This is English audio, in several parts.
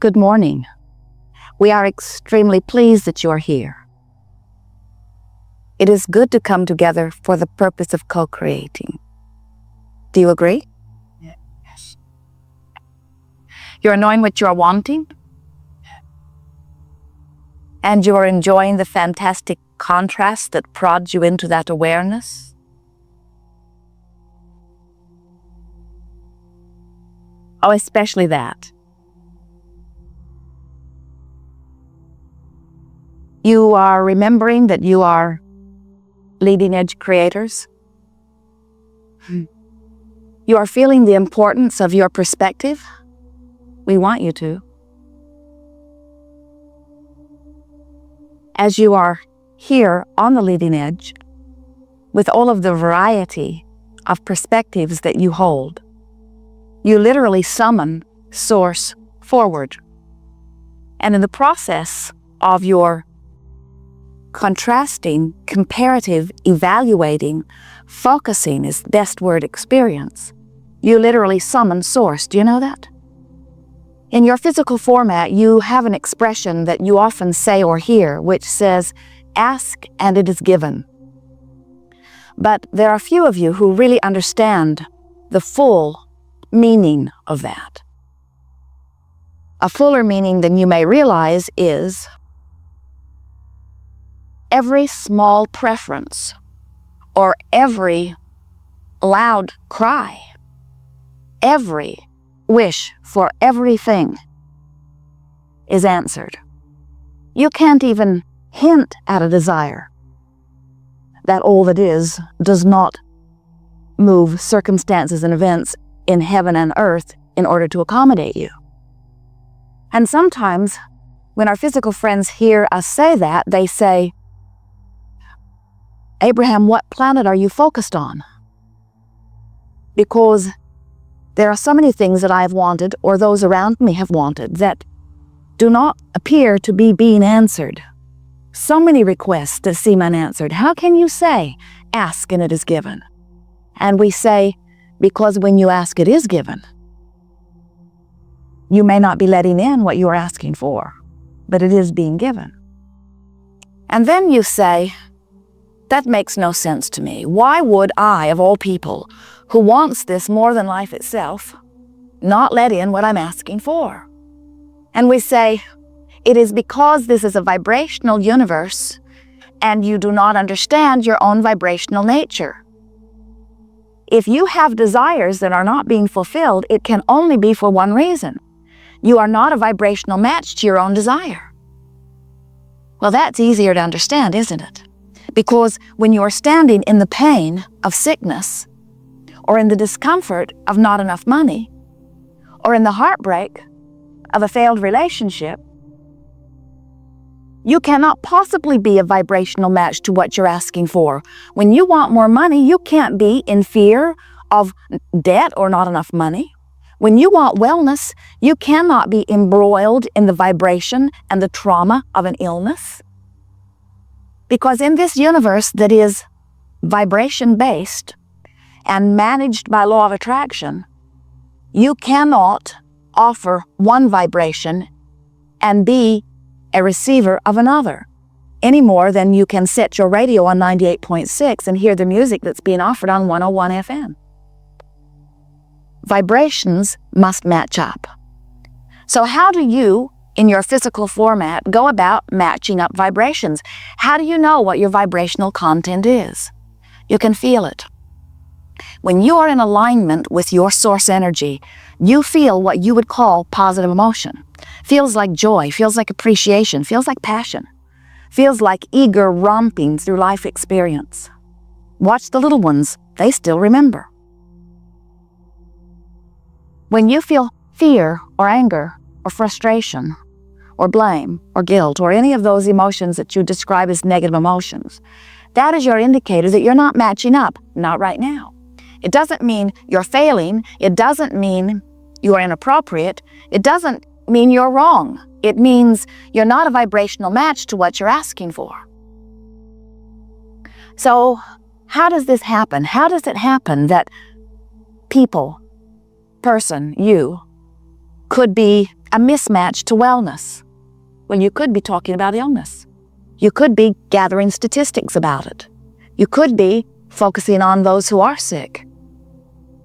Good morning. We are extremely pleased that you are here. It is good to come together for the purpose of co-creating. Do you agree? Yes. You are knowing what you are wanting? And you are enjoying the fantastic contrast that prods you into that awareness? Oh, especially that. You are remembering that you are leading edge creators. You are feeling the importance of your perspective. We want you to. As you are here on the leading edge, with all of the variety of perspectives that you hold, you literally summon Source forward. And in the process of your contrasting, comparative, evaluating, focusing is the best word, experience, you literally summon Source. Do you know that? In your physical format, you have an expression that you often say or hear, which says, ask and it is given. But there are few of you who really understand the full meaning of that. A fuller meaning than you may realize is every small preference or every loud cry, every wish for everything is answered. You can't even hint at a desire that all that is does not move circumstances and events in heaven and earth in order to accommodate you. And sometimes when our physical friends hear us say that, they say, Abraham, what planet are you focused on? Because there are so many things that I have wanted, or those around me have wanted, that do not appear to be being answered. So many requests that seem unanswered. How can you say, ask and it is given? And we say, because when you ask, it is given. You may not be letting in what you are asking for, but it is being given. And then you say, that makes no sense to me. Why would I, of all people, who wants this more than life itself, not let in what I'm asking for? And we say, it is because this is a vibrational universe and you do not understand your own vibrational nature. If you have desires that are not being fulfilled, it can only be for one reason. You are not a vibrational match to your own desire. Well, that's easier to understand, isn't it? Because when you are standing in the pain of sickness, or in the discomfort of not enough money, or in the heartbreak of a failed relationship, you cannot possibly be a vibrational match to what you're asking for. When you want more money, you can't be in fear of debt or not enough money. When you want wellness, you cannot be embroiled in the vibration and the trauma of an illness. Because in this universe that is vibration-based and managed by law of attraction, you cannot offer one vibration and be a receiver of another, any more than you can set your radio on 98.6 and hear the music that's being offered on 101 FM. Vibrations must match up. So how do you, in your physical format, go about matching up vibrations? How do you know what your vibrational content is? You can feel it. When you are in alignment with your source energy, you feel what you would call positive emotion. Feels like joy, feels like appreciation, feels like passion, feels like eager romping through life experience. Watch the little ones, they still remember. When you feel fear or anger or frustration or blame or guilt or any of those emotions that you describe as negative emotions, that is your indicator that you're not matching up, not right now. It doesn't mean you're failing. It doesn't mean you are inappropriate. It doesn't mean you're wrong. It means you're not a vibrational match to what you're asking for. So how does this happen? How does it happen that people, person, you, could be a mismatch to wellness. Well, you could be talking about illness. You could be gathering statistics about it. You could be focusing on those who are sick.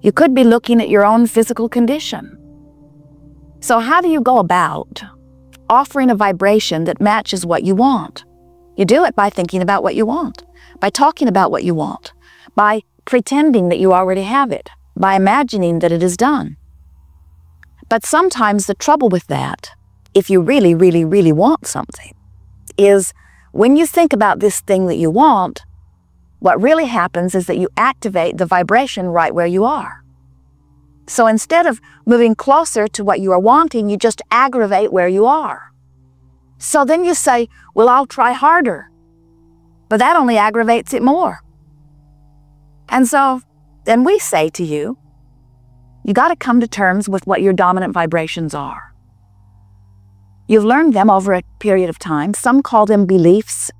You could be looking at your own physical condition. So how do you go about offering a vibration that matches what you want? You do it by thinking about what you want, by talking about what you want, by pretending that you already have it, by imagining that it is done. But sometimes the trouble with that, if you really, really, really want something, is when you think about this thing that you want, what really happens is that you activate the vibration right where you are. So instead of moving closer to what you are wanting, you just aggravate where you are. So then you say, well, I'll try harder. But that only aggravates it more. And so then we say to you, you got to come to terms with what your dominant vibrations are. You've learned them over a period of time. Some call them beliefs.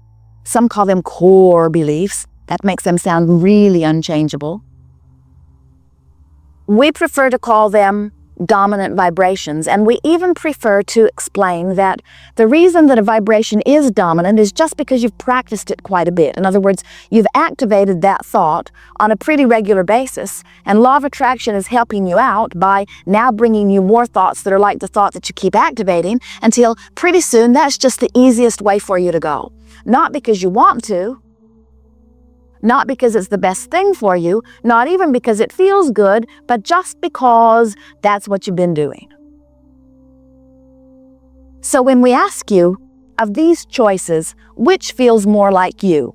Some call them core beliefs. That makes them sound really unchangeable. We prefer to call them dominant vibrations, and we even prefer to explain that the reason that a vibration is dominant is just because you've practiced it quite a bit. In other words, you've activated that thought on a pretty regular basis, and law of attraction is helping you out by now bringing you more thoughts that are like the thought that you keep activating until pretty soon that's just the easiest way for you to go. Not because you want to, not because it's the best thing for you, not even because it feels good, but just because that's what you've been doing. So when we ask you, of these choices, which feels more like you?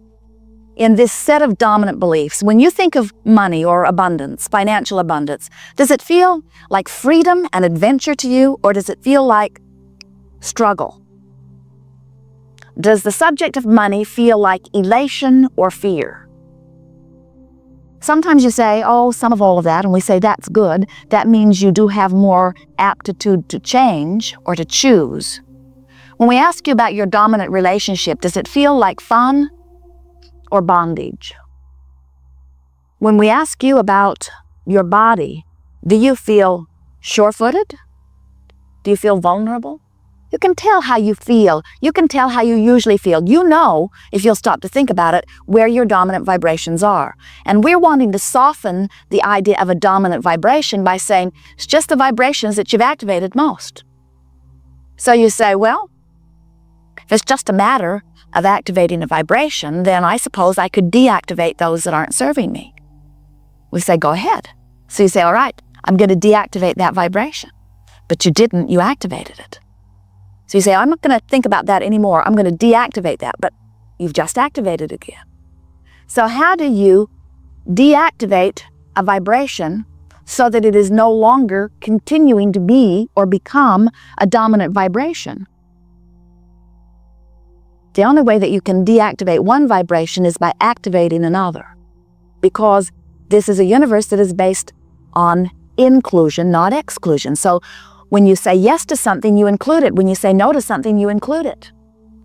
In this set of dominant beliefs, when you think of money or abundance, financial abundance, does it feel like freedom and adventure to you, or does it feel like struggle? Does the subject of money feel like elation or fear? Sometimes you say, oh, some of all of that, and we say that's good. That means you do have more aptitude to change or to choose. When we ask you about your dominant relationship, does it feel like fun or bondage? When we ask you about your body, do you feel sure-footed? Do you feel vulnerable? You can tell how you feel. You can tell how you usually feel. You know, if you'll stop to think about it, where your dominant vibrations are. And we're wanting to soften the idea of a dominant vibration by saying, it's just the vibrations that you've activated most. So you say, well, if it's just a matter of activating a vibration, then I suppose I could deactivate those that aren't serving me. We say, go ahead. So you say, all right, I'm going to deactivate that vibration. But you didn't, you activated it. So you say, I'm not going to think about that anymore. I'm going to deactivate that. But you've just activated it again. So how do you deactivate a vibration so that it is no longer continuing to be or become a dominant vibration? The only way that you can deactivate one vibration is by activating another. Because this is a universe that is based on inclusion, not exclusion. So when you say yes to something, you include it. When you say no to something, you include it.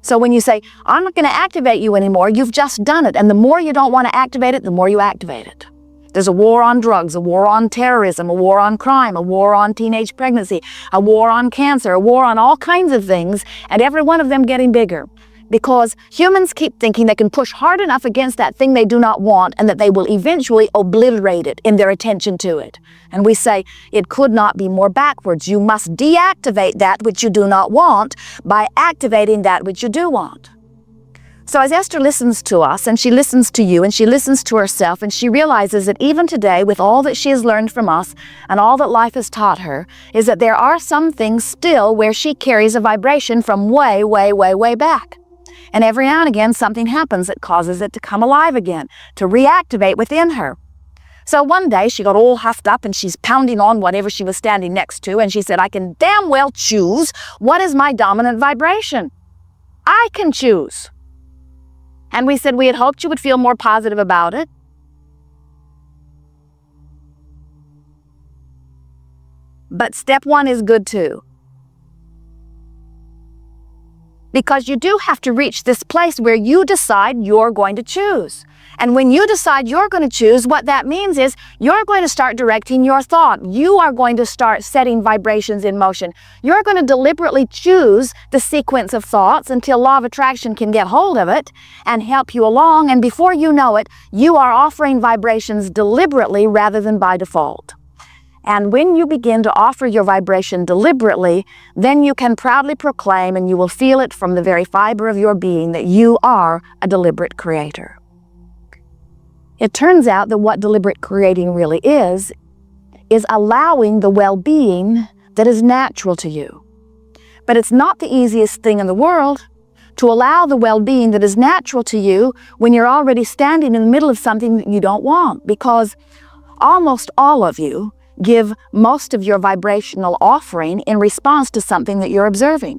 So when you say, I'm not going to activate you anymore, you've just done it. And the more you don't want to activate it, the more you activate it. There's a war on drugs, a war on terrorism, a war on crime, a war on teenage pregnancy, a war on cancer, a war on all kinds of things, and every one of them getting bigger. Because humans keep thinking they can push hard enough against that thing they do not want and that they will eventually obliterate it in their attention to it. And we say, it could not be more backwards. You must deactivate that which you do not want by activating that which you do want. So as Esther listens to us, and she listens to you, and she listens to herself, and she realizes that even today, with all that she has learned from us and all that life has taught her, is that there are some things still where she carries a vibration from way, way, way, way back. And every now and again, something happens that causes it to come alive again, to reactivate within her. So one day, she got all huffed up and she's pounding on whatever she was standing next to, and she said, I can damn well choose what is my dominant vibration. I can choose. And we said we had hoped you would feel more positive about it. But step one is good too. Because you do have to reach this place where you decide you're going to choose. And when you decide you're going to choose, what that means is you're going to start directing your thought. You are going to start setting vibrations in motion. You're going to deliberately choose the sequence of thoughts until law of attraction can get hold of it and help you along. And before you know it, you are offering vibrations deliberately rather than by default. And when you begin to offer your vibration deliberately, then you can proudly proclaim, and you will feel it from the very fiber of your being, that you are a deliberate creator. It turns out that what deliberate creating really is allowing the well-being that is natural to you. But it's not the easiest thing in the world to allow the well-being that is natural to you when you're already standing in the middle of something that you don't want, because almost all of you give most of your vibrational offering in response to something that you're observing.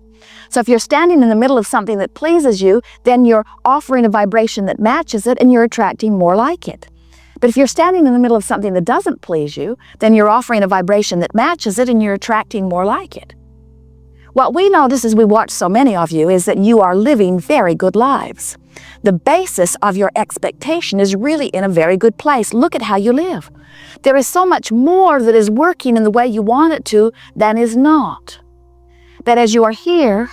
So if you're standing in the middle of something that pleases you, then you're offering a vibration that matches it and you're attracting more like it. But if you're standing in the middle of something that doesn't please you, then you're offering a vibration that matches it and you're attracting more like it. What we notice as we watch so many of you is that you are living very good lives. The basis of your expectation is really in a very good place. Look at how you live. There is so much more that is working in the way you want it to than is not. That as you are here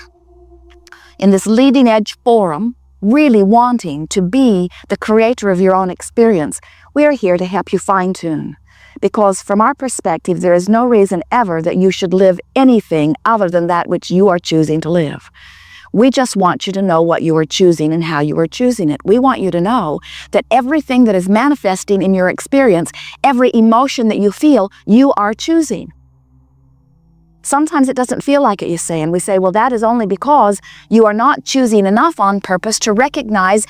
in this leading edge forum, really wanting to be the creator of your own experience, we are here to help you fine-tune. Because from our perspective, there is no reason ever that you should live anything other than that which you are choosing to live. We just want you to know what you are choosing and how you are choosing it. We want you to know that everything that is manifesting in your experience, every emotion that you feel, you are choosing. Sometimes it doesn't feel like it, you say, and we say, well, that is only because you are not choosing enough on purpose to recognize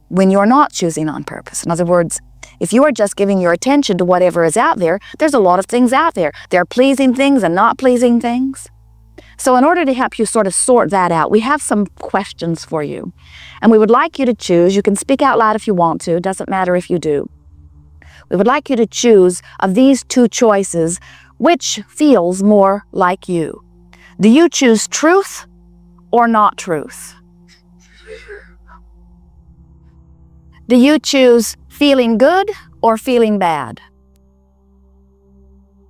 when you're not choosing on purpose. In other words, if you are just giving your attention to whatever is out there, there's a lot of things out there. There are pleasing things and not pleasing things. So in order to help you sort of sort that out, we have some questions for you. And we would like you to choose. You can speak out loud if you want to. It doesn't matter if you do. We would like you to choose of these two choices, which feels more like you. Do you choose truth or not truth? Do you choose feeling good or feeling bad?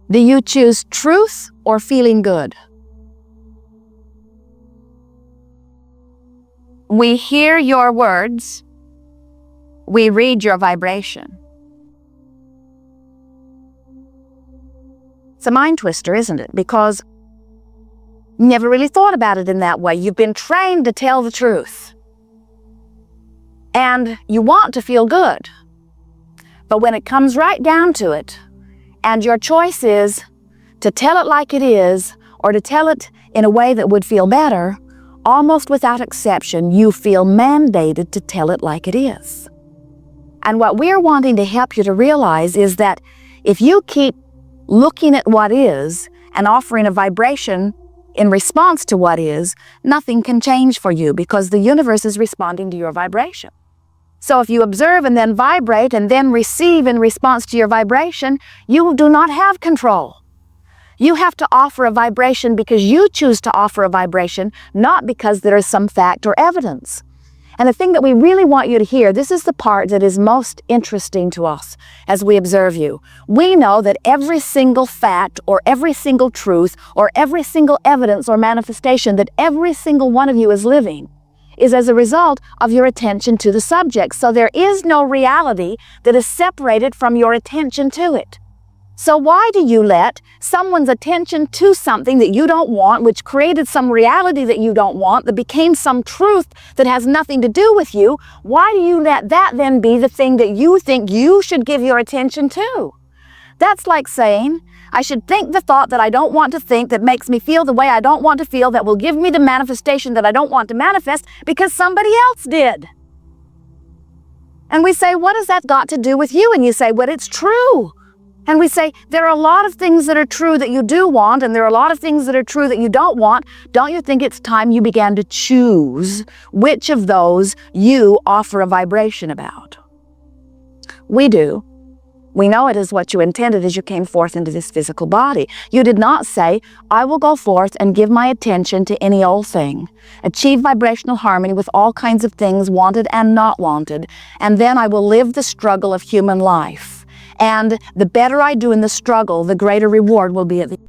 Do you choose truth or feeling good? We hear your words. We read your vibration. It's a mind twister, isn't it? Because you never really thought about it in that way. You've been trained to tell the truth. And you want to feel good. But when it comes right down to it, and your choice is to tell it like it is, or to tell it in a way that would feel better, almost without exception, you feel mandated to tell it like it is. And what we're wanting to help you to realize is that if you keep looking at what is and offering a vibration in response to what is, nothing can change for you because the universe is responding to your vibration. So if you observe and then vibrate and then receive in response to your vibration, you do not have control. You have to offer a vibration because you choose to offer a vibration, not because there is some fact or evidence. And the thing that we really want you to hear, this is the part that is most interesting to us as we observe you. We know that every single fact or every single truth or every single evidence or manifestation that every single one of you is living is as a result of your attention to the subject. So there is no reality that is separated from your attention to it. So why do you let someone's attention to something that you don't want, which created some reality that you don't want, that became some truth that has nothing to do with you, why do you let that then be the thing that you think you should give your attention to? That's like saying, I should think the thought that I don't want to think, that makes me feel the way I don't want to feel, that will give me the manifestation that I don't want to manifest because somebody else did. And we say, what has that got to do with you? And you say, well, it's true. And we say, there are a lot of things that are true that you do want, and there are a lot of things that are true that you don't want. Don't you think it's time you began to choose which of those you offer a vibration about? We do. We know it is what you intended as you came forth into this physical body. You did not say, I will go forth and give my attention to any old thing, achieve vibrational harmony with all kinds of things wanted and not wanted, and then I will live the struggle of human life. And the better I do in the struggle, the greater reward will be at the